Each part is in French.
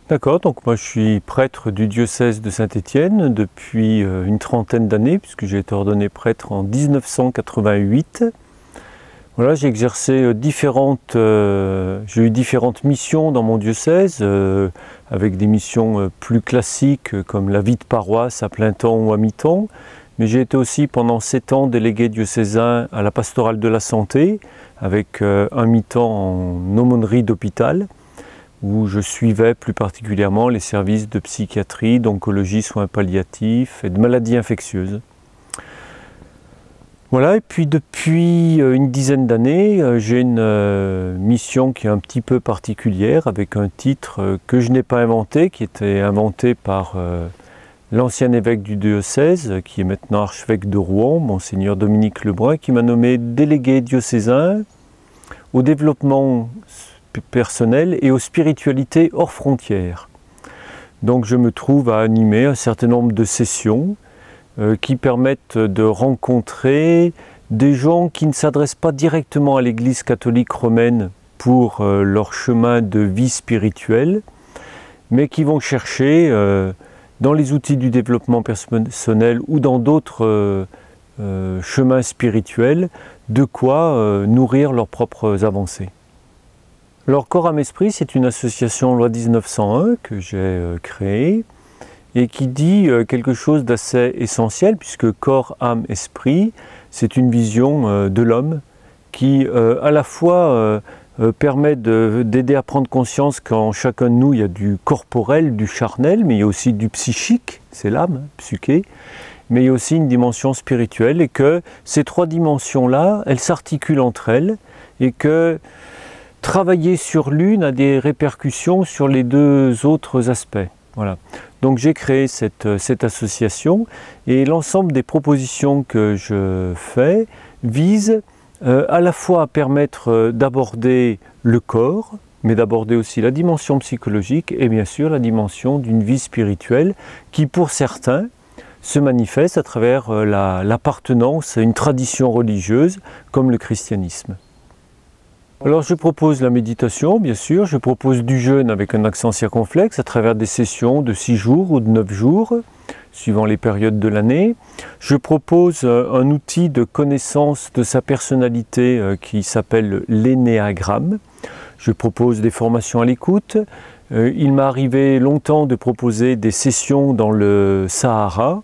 D'accord, donc moi je suis prêtre du diocèse de Saint-Étienne depuis une trentaine d'années, puisque j'ai été ordonné prêtre en 1988. Voilà, j'ai exercé j'ai eu différentes missions dans mon diocèse, avec des missions plus classiques comme la vie de paroisse à plein temps ou à mi-temps. Mais j'ai été aussi pendant 7 ans délégué diocésain à la pastorale de la santé, avec un mi-temps en aumônerie d'hôpital, où je suivais plus particulièrement les services de psychiatrie, d'oncologie, soins palliatifs et de maladies infectieuses. Voilà, et puis depuis une dizaine d'années, j'ai une mission qui est un petit peu particulière, avec un titre que je n'ai pas inventé, qui était inventé par l'ancien évêque du diocèse, qui est maintenant archevêque de Rouen, Monseigneur Dominique Lebrun, qui m'a nommé délégué diocésain au développement personnel et aux spiritualités hors frontières. Donc je me trouve à animer un certain nombre de sessions qui permettent de rencontrer des gens qui ne s'adressent pas directement à l'Église catholique romaine pour leur chemin de vie spirituelle, mais qui vont chercher dans les outils du développement personnel ou dans d'autres chemins spirituels de quoi nourrir leurs propres avancées. Alors Corps, âme, esprit, c'est une association loi 1901 que j'ai créée et qui dit quelque chose d'assez essentiel, puisque corps, âme, esprit, c'est une vision de l'homme qui à la fois permet d'aider à prendre conscience qu'en chacun de nous il y a du corporel, du charnel, mais il y a aussi du psychique, c'est l'âme, psyché, mais il y a aussi une dimension spirituelle, et que ces 3 dimensions-là, elles s'articulent entre elles, et que travailler sur l'une a des répercussions sur les 2 autres aspects. Voilà. Donc j'ai créé cette association, et l'ensemble des propositions que je fais visent à la fois à permettre d'aborder le corps, mais d'aborder aussi la dimension psychologique et bien sûr la dimension d'une vie spirituelle qui pour certains se manifeste à travers l'appartenance à une tradition religieuse comme le christianisme. Alors je propose la méditation, bien sûr, je propose du jeûne avec un accent circonflexe à travers des sessions de 6 jours ou de 9 jours, suivant les périodes de l'année. Je propose un outil de connaissance de sa personnalité qui s'appelle l'énéagramme. Je propose des formations à l'écoute. Il m'est arrivé longtemps de proposer des sessions dans le Sahara.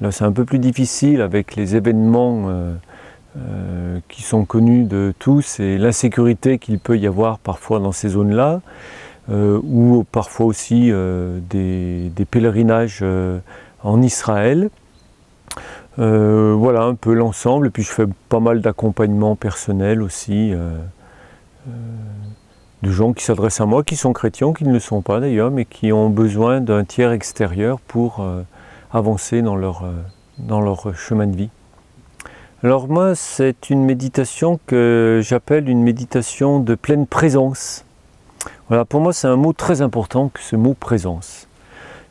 Là c'est un peu plus difficile avec les événements qui sont connus de tous et l'insécurité qu'il peut y avoir parfois dans ces zones-là, ou parfois aussi des pèlerinages en Israël. Voilà un peu l'ensemble, et puis je fais pas mal d'accompagnement personnel aussi, de gens qui s'adressent à moi, qui sont chrétiens, qui ne le sont pas d'ailleurs, mais qui ont besoin d'un tiers extérieur pour avancer dans leur chemin de vie. Alors moi, c'est une méditation que j'appelle une méditation de pleine présence. Voilà, pour moi, c'est un mot très important, que ce mot présence.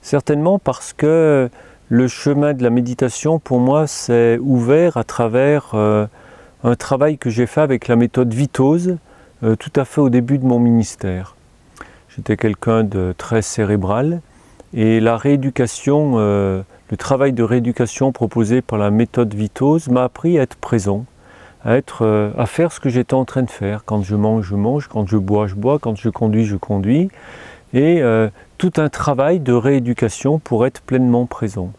Certainement parce que le chemin de la méditation, pour moi, s'est ouvert à travers un travail que j'ai fait avec la méthode Vitose, tout à fait au début de mon ministère. J'étais quelqu'un de très cérébral, et la rééducation, le travail de rééducation proposé par la méthode Vitose m'a appris à être présent, à faire ce que j'étais en train de faire. Quand je mange, quand je bois, quand je conduis, et tout un travail de rééducation pour être pleinement présent.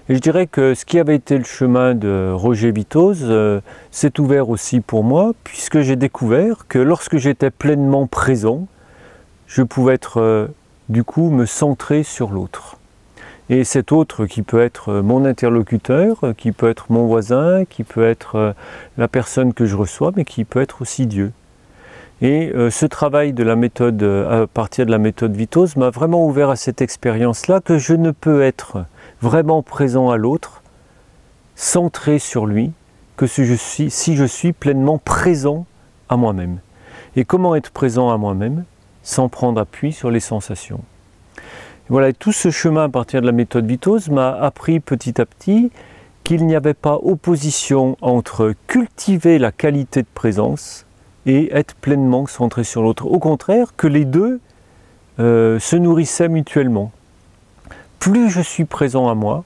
Et je dirais que ce qui avait été le chemin de Roger Vitose s'est ouvert aussi pour moi, puisque j'ai découvert que lorsque j'étais pleinement présent, je pouvais être, du coup, me centrer sur l'autre. Et cet autre qui peut être mon interlocuteur, qui peut être mon voisin, qui peut être la personne que je reçois, mais qui peut être aussi Dieu. Et ce travail de la méthode, à partir de la méthode Vitose, m'a vraiment ouvert à cette expérience-là, que je ne peux être vraiment présent à l'autre, centré sur lui, que si je suis pleinement présent à moi-même. Et comment être présent à moi-même sans prendre appui sur les sensations? Voilà, et tout ce chemin à partir de la méthode Vitose m'a appris petit à petit qu'il n'y avait pas opposition entre cultiver la qualité de présence et être pleinement centré sur l'autre. Au contraire, que les deux se nourrissaient mutuellement. Plus je suis présent à moi,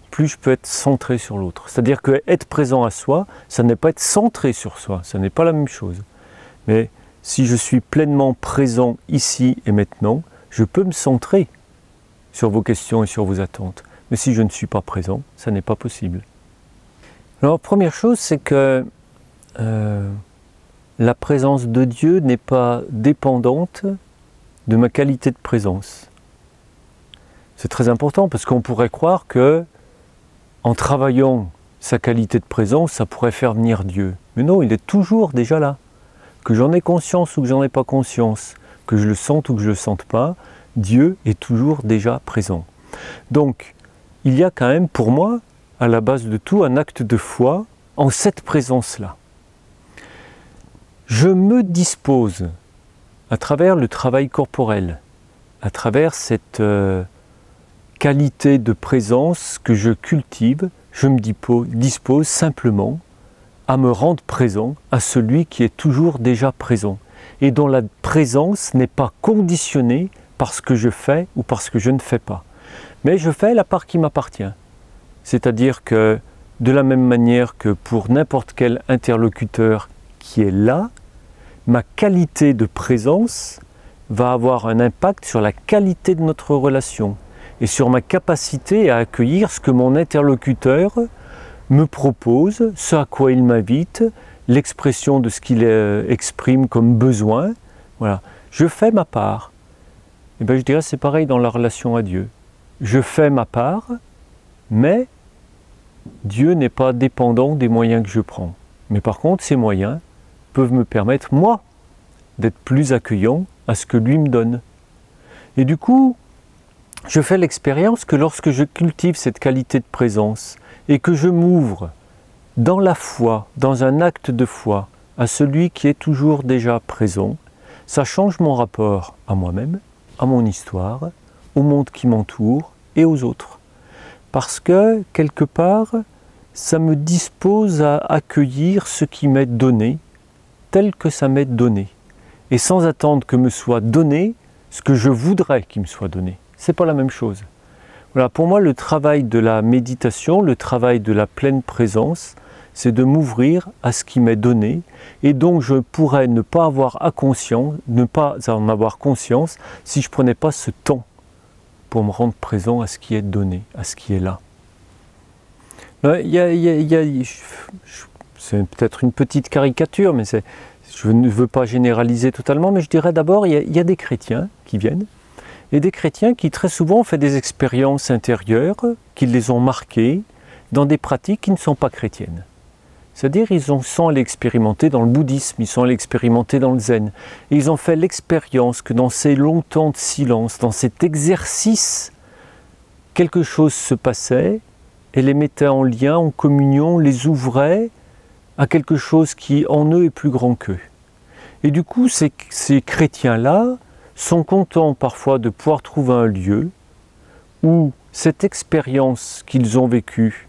plus je peux être centré sur l'autre. C'est-à-dire que être présent à soi, ça n'est pas être centré sur soi, ça n'est pas la même chose. Mais si je suis pleinement présent ici et maintenant, je peux me centrer sur vos questions et sur vos attentes. Mais si je ne suis pas présent, ça n'est pas possible. Alors, première chose, c'est que la présence de Dieu n'est pas dépendante de ma qualité de présence. C'est très important parce qu'on pourrait croire que en travaillant sa qualité de présence, ça pourrait faire venir Dieu. Mais non, il est toujours déjà là. Que j'en ai conscience ou que j'en ai pas conscience, que je le sente ou que je le sente pas, Dieu est toujours déjà présent. Donc, il y a quand même pour moi, à la base de tout, un acte de foi en cette présence-là. Je me dispose, à travers le travail corporel, à travers cette qualité de présence que je cultive, je me dispose simplement à me rendre présent à celui qui est toujours déjà présent et dont la présence n'est pas conditionnée par ce que je fais ou par ce que je ne fais pas. Mais je fais la part qui m'appartient. C'est-à-dire que de la même manière que pour n'importe quel interlocuteur qui est là, ma qualité de présence va avoir un impact sur la qualité de notre relation et sur ma capacité à accueillir ce que mon interlocuteur me propose, ce à quoi il m'invite, l'expression de ce qu'il exprime comme besoin. Voilà. Je fais ma part. Et bien, je dirais c'est pareil dans la relation à Dieu. Je fais ma part, mais Dieu n'est pas dépendant des moyens que je prends. Mais par contre, ces moyens peuvent me permettre, moi, d'être plus accueillant à ce que lui me donne. Et du coup, je fais l'expérience que lorsque je cultive cette qualité de présence et que je m'ouvre dans la foi, dans un acte de foi, à celui qui est toujours déjà présent, ça change mon rapport à moi-même, à mon histoire, au monde qui m'entoure et aux autres. Parce que, quelque part, ça me dispose à accueillir ce qui m'est donné, tel que ça m'est donné, et sans attendre que me soit donné ce que je voudrais qu'il me soit donné. C'est pas la même chose. Voilà, pour moi, le travail de la méditation, le travail de la pleine présence, c'est de m'ouvrir à ce qui m'est donné, et donc je pourrais ne pas avoir ne pas en avoir conscience si je ne prenais pas ce temps pour me rendre présent à ce qui est donné, à ce qui est là. C'est peut-être une petite caricature, mais je ne veux pas généraliser totalement, mais je dirais d'abord, il y a des chrétiens qui viennent, et des chrétiens qui très souvent ont fait des expériences intérieures, qui les ont marquées dans des pratiques qui ne sont pas chrétiennes. C'est-à-dire ils sont allés expérimenter dans le bouddhisme, ils sont allés expérimenter dans le zen. Et ils ont fait l'expérience que dans ces longs temps de silence, dans cet exercice, quelque chose se passait et les mettait en lien, en communion, les ouvrait à quelque chose qui en eux est plus grand qu'eux. Et du coup, ces chrétiens-là sont contents parfois de pouvoir trouver un lieu où cette expérience qu'ils ont vécue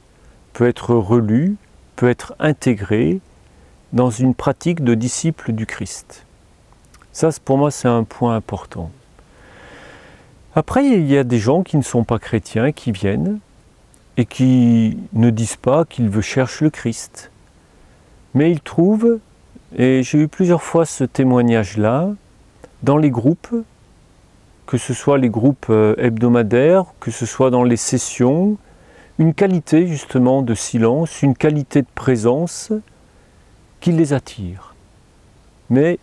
peut être relue, peut être intégrée dans une pratique de disciple du Christ. Ça, pour moi, c'est un point important. Après, il y a des gens qui ne sont pas chrétiens, qui viennent et qui ne disent pas qu'ils cherchent le Christ. Mais ils trouvent, et j'ai eu plusieurs fois ce témoignage-là, dans les groupes, que ce soit les groupes hebdomadaires, que ce soit dans les sessions, une qualité justement de silence, une qualité de présence qui les attire. Mais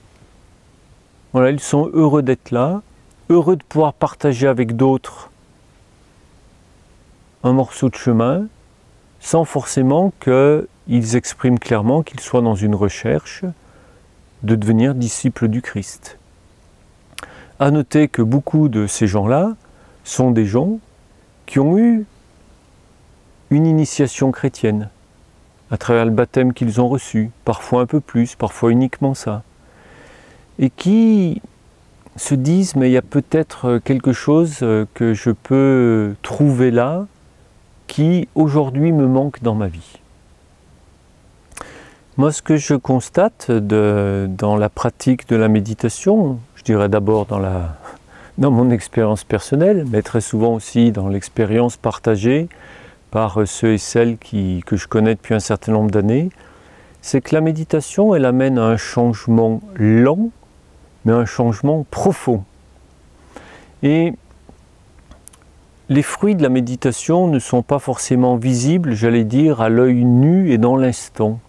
voilà, ils sont heureux d'être là, heureux de pouvoir partager avec d'autres un morceau de chemin, sans forcément qu'ils expriment clairement qu'ils soient dans une recherche de devenir disciples du Christ. À noter que beaucoup de ces gens-là sont des gens qui ont eu une initiation chrétienne, à travers le baptême qu'ils ont reçu, parfois un peu plus, parfois uniquement ça, et qui se disent, mais il y a peut-être quelque chose que je peux trouver là, qui aujourd'hui me manque dans ma vie. Moi, ce que je constate dans la pratique de la méditation, je dirais d'abord dans dans mon expérience personnelle, mais très souvent aussi dans l'expérience partagée par ceux et celles que je connais depuis un certain nombre d'années, c'est que la méditation, elle amène à un changement lent, mais un changement profond. Et les fruits de la méditation ne sont pas forcément visibles, j'allais dire, à l'œil nu et dans l'instant.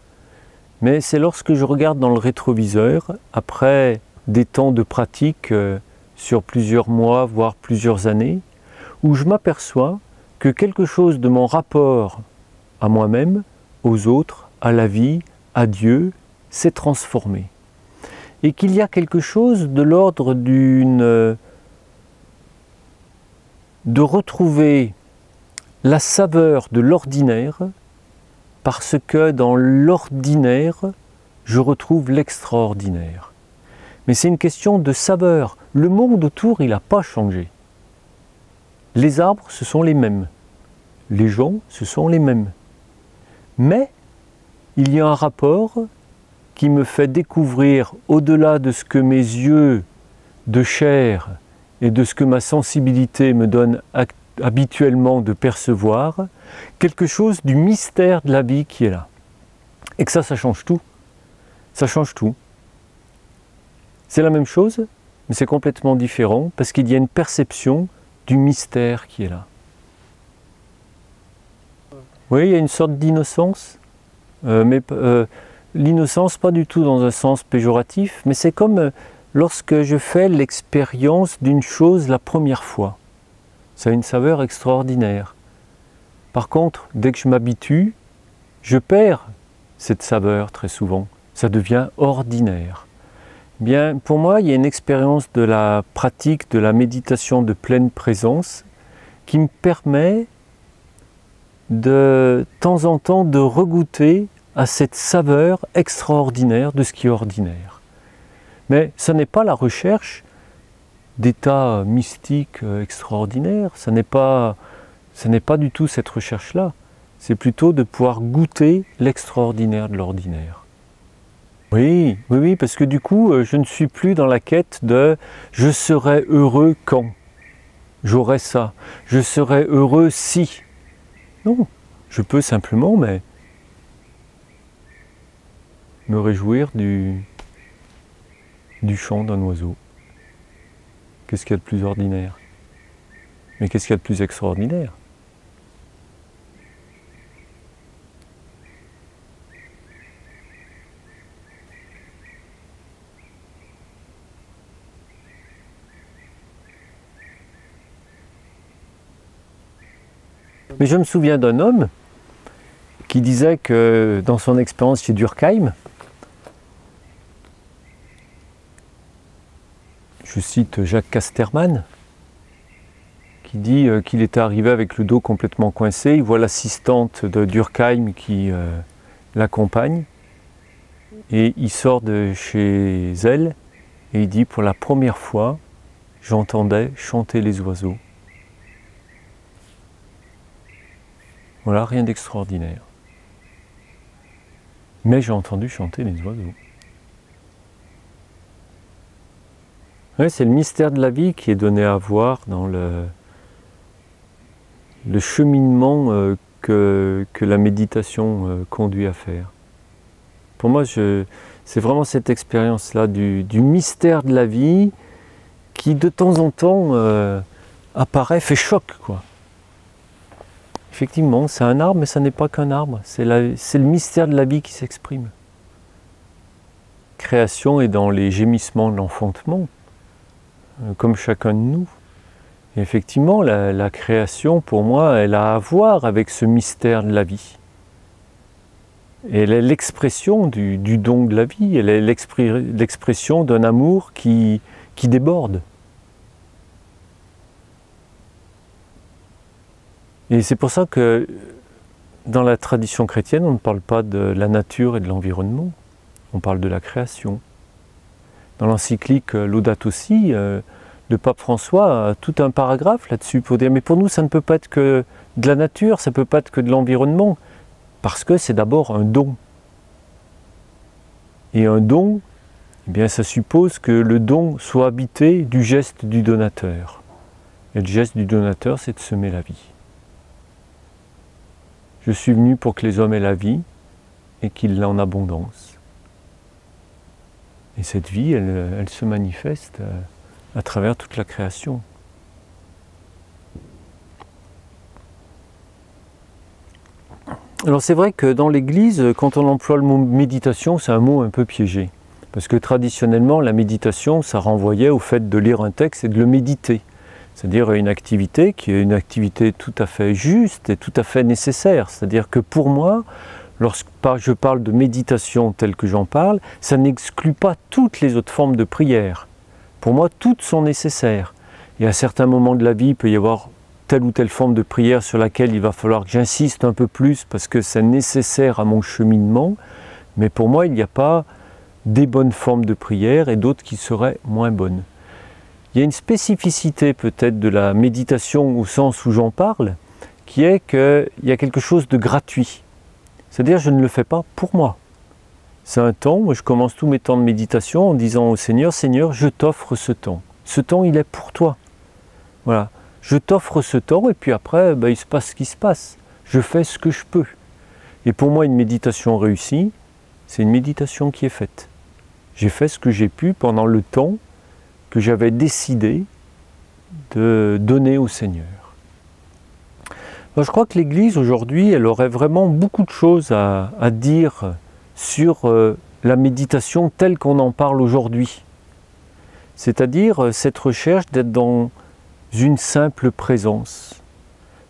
Mais c'est lorsque je regarde dans le rétroviseur, après des temps de pratique sur plusieurs mois, voire plusieurs années, où je m'aperçois que quelque chose de mon rapport à moi-même, aux autres, à la vie, à Dieu, s'est transformé. Et qu'il y a quelque chose de l'ordre de retrouver la saveur de l'ordinaire, parce que dans l'ordinaire, je retrouve l'extraordinaire. Mais c'est une question de saveur. Le monde autour, il n'a pas changé. Les arbres, ce sont les mêmes. Les gens, ce sont les mêmes. Mais il y a un rapport qui me fait découvrir, au-delà de ce que mes yeux de chair et de ce que ma sensibilité me donne habituellement de percevoir, quelque chose du mystère de la vie qui est là. Et que ça change tout. Ça change tout. C'est la même chose, mais c'est complètement différent, parce qu'il y a une perception du mystère qui est là. Oui, il y a une sorte d'innocence, mais l'innocence pas du tout dans un sens péjoratif, mais c'est comme lorsque je fais l'expérience d'une chose la première fois. Ça a une saveur extraordinaire. Par contre, dès que je m'habitue, je perds cette saveur très souvent. Ça devient ordinaire. Bien, pour moi, il y a une expérience de la pratique de la méditation de pleine présence qui me permet de temps en temps de regoûter à cette saveur extraordinaire de ce qui est ordinaire. Mais ce n'est pas la recherche d'états mystiques extraordinaires, ce n'est pas du tout cette recherche-là. C'est plutôt de pouvoir goûter l'extraordinaire de l'ordinaire. Oui, parce que du coup, je ne suis plus dans la quête de « je serai heureux quand j'aurai ça, je serai heureux si ». Non, je peux simplement me réjouir du chant d'un oiseau. Qu'est-ce qu'il y a de plus ordinaire? Mais qu'est-ce qu'il y a de plus extraordinaire? Mais je me souviens d'un homme qui disait que dans son expérience chez Durkheim, je cite Jacques Casterman, qui dit qu'il était arrivé avec le dos complètement coincé. Il voit l'assistante de Durkheim qui l'accompagne et il sort de chez elle et il dit « Pour la première fois, j'entendais chanter les oiseaux ». Voilà, rien d'extraordinaire. Mais j'ai entendu chanter les oiseaux. Ouais, c'est le mystère de la vie qui est donné à voir dans le cheminement que la méditation conduit à faire. Pour moi, c'est vraiment cette expérience-là du mystère de la vie qui, de temps en temps, apparaît, fait choc, quoi. Effectivement, c'est un arbre, mais ça n'est pas qu'un arbre. C'est le mystère de la vie qui s'exprime. Création est dans les gémissements de l'enfantement, comme chacun de nous. Et effectivement, la création, pour moi, elle a à voir avec ce mystère de la vie. Et elle est l'expression du don de la vie, elle est l'expression d'un amour qui déborde. Et c'est pour ça que dans la tradition chrétienne, on ne parle pas de la nature et de l'environnement, on parle de la création. Dans l'encyclique Laudato Si, le pape François a tout un paragraphe là-dessus pour dire « mais pour nous, ça ne peut pas être que de la nature, ça ne peut pas être que de l'environnement, parce que c'est d'abord un don. Et un don, eh bien ça suppose que le don soit habité du geste du donateur. Et le geste du donateur, c'est de semer la vie. Je suis venu pour que les hommes aient la vie et qu'ils l'aient en abondance. Et cette vie, elle se manifeste à travers toute la création. Alors c'est vrai que dans l'Église, quand on emploie le mot méditation, c'est un mot un peu piégé. Parce que traditionnellement, la méditation, ça renvoyait au fait de lire un texte et de le méditer. C'est-à-dire une activité qui est une activité tout à fait juste et tout à fait nécessaire. C'est-à-dire que pour moi, lorsque je parle de méditation telle que j'en parle, ça n'exclut pas toutes les autres formes de prière. Pour moi, toutes sont nécessaires. Et à certains moments de la vie, il peut y avoir telle ou telle forme de prière sur laquelle il va falloir que j'insiste un peu plus parce que c'est nécessaire à mon cheminement. Mais pour moi, il n'y a pas des bonnes formes de prière et d'autres qui seraient moins bonnes. Il y a une spécificité peut-être de la méditation au sens où j'en parle, qui est qu'il y a quelque chose de gratuit. C'est-à-dire je ne le fais pas pour moi. C'est un temps, moi je commence tous mes temps de méditation en disant au Seigneur, Seigneur, je t'offre ce temps. Ce temps, il est pour toi. Voilà. Je t'offre ce temps et puis après, il se passe ce qui se passe. Je fais ce que je peux. Et pour moi, une méditation réussie, c'est une méditation qui est faite. J'ai fait ce que j'ai pu pendant le temps que j'avais décidé de donner au Seigneur. Alors, je crois que l'Église aujourd'hui, elle aurait vraiment beaucoup de choses à dire sur la méditation telle qu'on en parle aujourd'hui. C'est-à-dire cette recherche d'être dans une simple présence.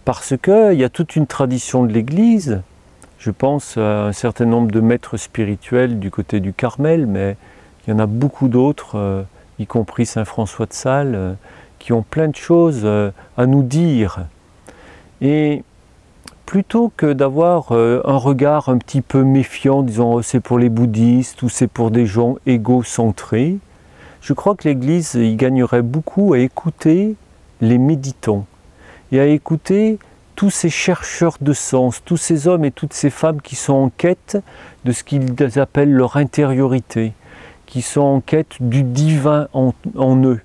Parce qu'il y a toute une tradition de l'Église, je pense à un certain nombre de maîtres spirituels du côté du Carmel, mais il y en a beaucoup d'autres, y compris Saint François de Sales, qui ont plein de choses à nous dire. Et plutôt que d'avoir un regard un petit peu méfiant, disant oh, c'est pour les bouddhistes ou c'est pour des gens égocentrés, je crois que l'Église y gagnerait beaucoup à écouter les méditants et à écouter tous ces chercheurs de sens, tous ces hommes et toutes ces femmes qui sont en quête de ce qu'ils appellent leur intériorité, qui sont en quête du divin en eux.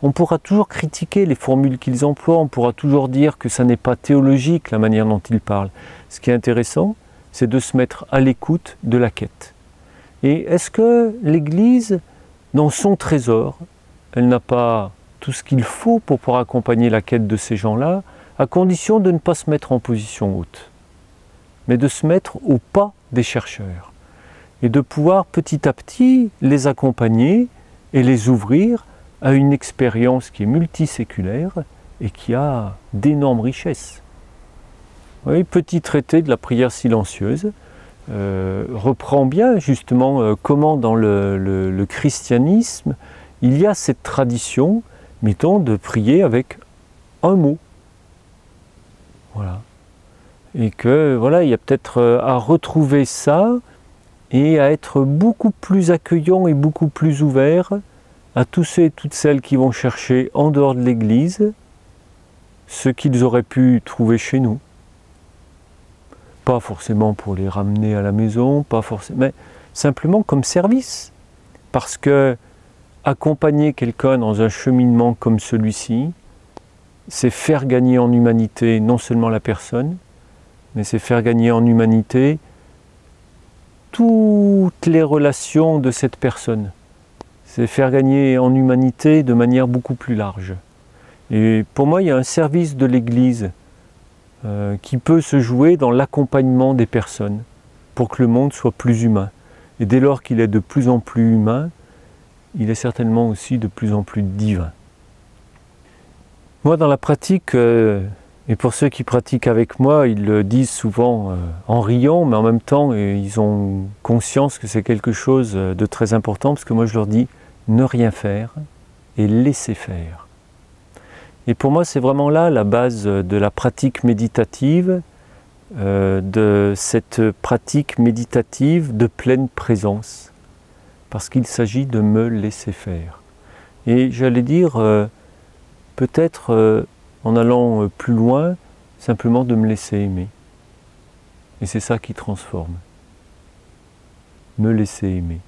On pourra toujours critiquer les formules qu'ils emploient, on pourra toujours dire que ça n'est pas théologique la manière dont ils parlent. Ce qui est intéressant, c'est de se mettre à l'écoute de la quête. Et est-ce que l'Église, dans son trésor, elle n'a pas tout ce qu'il faut pour pouvoir accompagner la quête de ces gens-là, à condition de ne pas se mettre en position haute, mais de se mettre au pas des chercheurs, et de pouvoir petit à petit les accompagner et les ouvrir à une expérience qui est multiséculaire et qui a d'énormes richesses. Oui, petit traité de la prière silencieuse reprend bien justement comment dans le christianisme il y a cette tradition, mettons, de prier avec un mot. Voilà. Et que voilà, il y a peut-être à retrouver ça et à être beaucoup plus accueillant et beaucoup plus ouvert à tous ceux et toutes celles qui vont chercher en dehors de l'Église ce qu'ils auraient pu trouver chez nous. Pas forcément pour les ramener à la maison, pas forcément, mais simplement comme service. Parce que accompagner quelqu'un dans un cheminement comme celui-ci, c'est faire gagner en humanité non seulement la personne, mais c'est faire gagner en humanité toutes les relations de cette personne. C'est faire gagner en humanité de manière beaucoup plus large. Et pour moi, il y a un service de l'Église qui peut se jouer dans l'accompagnement des personnes pour que le monde soit plus humain. Et dès lors qu'il est de plus en plus humain, il est certainement aussi de plus en plus divin. Moi, dans la pratique, et pour ceux qui pratiquent avec moi, ils le disent souvent en riant, mais en même temps, ils ont conscience que c'est quelque chose de très important, parce que moi, je leur dis ne rien faire et laisser faire. Et pour moi, c'est vraiment là la base de la pratique méditative, de cette pratique méditative de pleine présence, parce qu'il s'agit de me laisser faire. Et j'allais dire, peut-être en allant plus loin, simplement de me laisser aimer. Et c'est ça qui transforme. Me laisser aimer.